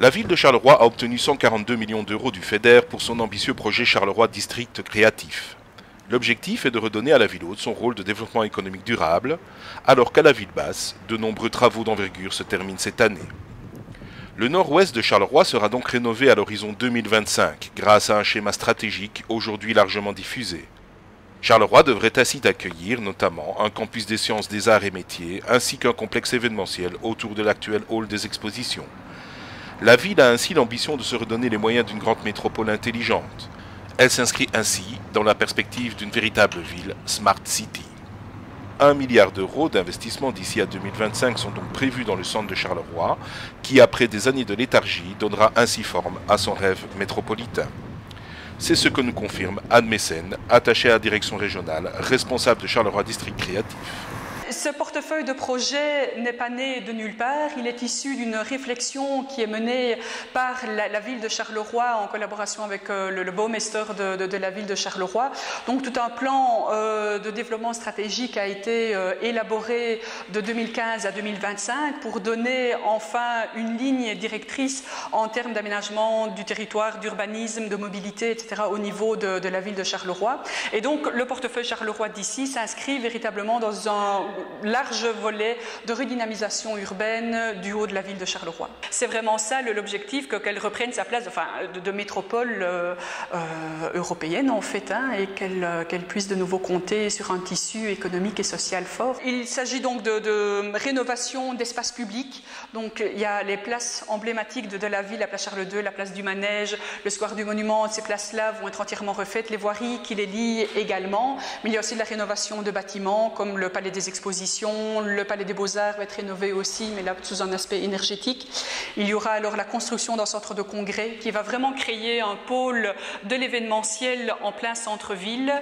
La ville de Charleroi a obtenu 142 millions d'euros du FEDER pour son ambitieux projet Charleroi District Créatif. L'objectif est de redonner à la ville haute son rôle de développement économique durable, alors qu'à la ville basse, de nombreux travaux d'envergure se terminent cette année. Le nord-ouest de Charleroi sera donc rénové à l'horizon 2025 grâce à un schéma stratégique aujourd'hui largement diffusé. Charleroi devrait ainsi accueillir notamment un campus des sciences, des arts et métiers ainsi qu'un complexe événementiel autour de l'actuel hall des expositions. La ville a ainsi l'ambition de se redonner les moyens d'une grande métropole intelligente. Elle s'inscrit ainsi dans la perspective d'une véritable ville Smart City. 1 milliard d'euros d'investissement d'ici à 2025 sont donc prévus dans le centre de Charleroi, qui après des années de léthargie donnera ainsi forme à son rêve métropolitain. C'est ce que nous confirme Anne Mécène, attachée à la direction régionale, responsable de Charleroi District Créatif. Ce portefeuille de projet n'est pas né de nulle part, il est issu d'une réflexion qui est menée par la ville de Charleroi en collaboration avec le bourgmestre de la ville de Charleroi. Donc tout un plan de développement stratégique a été élaboré de 2015 à 2025 pour donner enfin une ligne directrice en termes d'aménagement du territoire, d'urbanisme, de mobilité, etc. au niveau de la ville de Charleroi. Et donc le portefeuille Charleroi d'ici s'inscrit véritablement dans un large volet de redynamisation urbaine du haut de la ville de Charleroi. C'est vraiment ça l'objectif, qu'elle reprenne sa place de métropole européenne en fait, et qu'elle puisse de nouveau compter sur un tissu économique et social fort. Il s'agit donc de rénovation d'espaces publics. Donc il y a les places emblématiques de la ville, la place Charles II, la place du Manège, le square du Monument. Ces places-là vont être entièrement refaites, les voiries qui les lient également. Mais il y a aussi de la rénovation de bâtiments comme le Palais des Expositions. Le Palais des Beaux-Arts va être rénové aussi, mais là sous un aspect énergétique. Il y aura alors la construction d'un centre de congrès qui va vraiment créer un pôle de l'événementiel en plein centre-ville.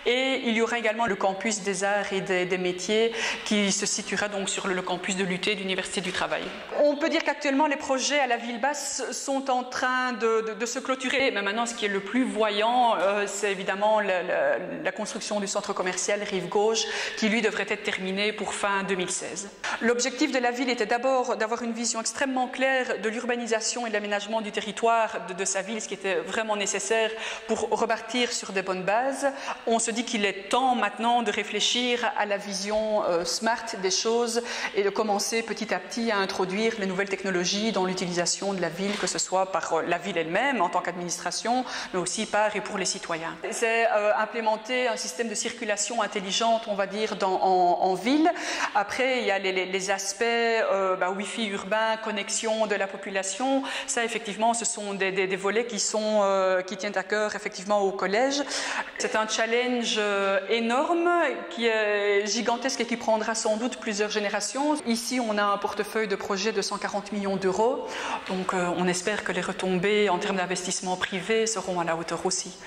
Et il y aura également le campus des arts et des métiers qui se situera donc sur le campus de l'UT, de l'Université du Travail. On peut dire qu'actuellement les projets à la ville basse sont en train de se clôturer. Mais maintenant, ce qui est le plus voyant, c'est évidemment la construction du centre commercial Rive Gauche qui lui devrait être terminé pour fin 2016. L'objectif de la ville était d'abord d'avoir une vision extrêmement claire de l'urbanisation et de l'aménagement du territoire de sa ville, ce qui était vraiment nécessaire pour repartir sur des bonnes bases. On se dit qu'il est temps maintenant de réfléchir à la vision smart des choses et de commencer petit à petit à introduire les nouvelles technologies dans l'utilisation de la ville, que ce soit par la ville elle-même en tant qu'administration, mais aussi par et pour les citoyens. C'est implémenter un système de circulation intelligente, on va dire, en ville. Après, il y a les aspects Wi-Fi urbain, connexion de la population. Ça, effectivement, ce sont des volets qui tiennent à cœur, effectivement, au collège. C'est un challenge énorme, qui est gigantesque et qui prendra sans doute plusieurs générations. Ici, on a un portefeuille de projet de 140 millions d'euros. Donc, on espère que les retombées en termes d'investissement privé seront à la hauteur aussi.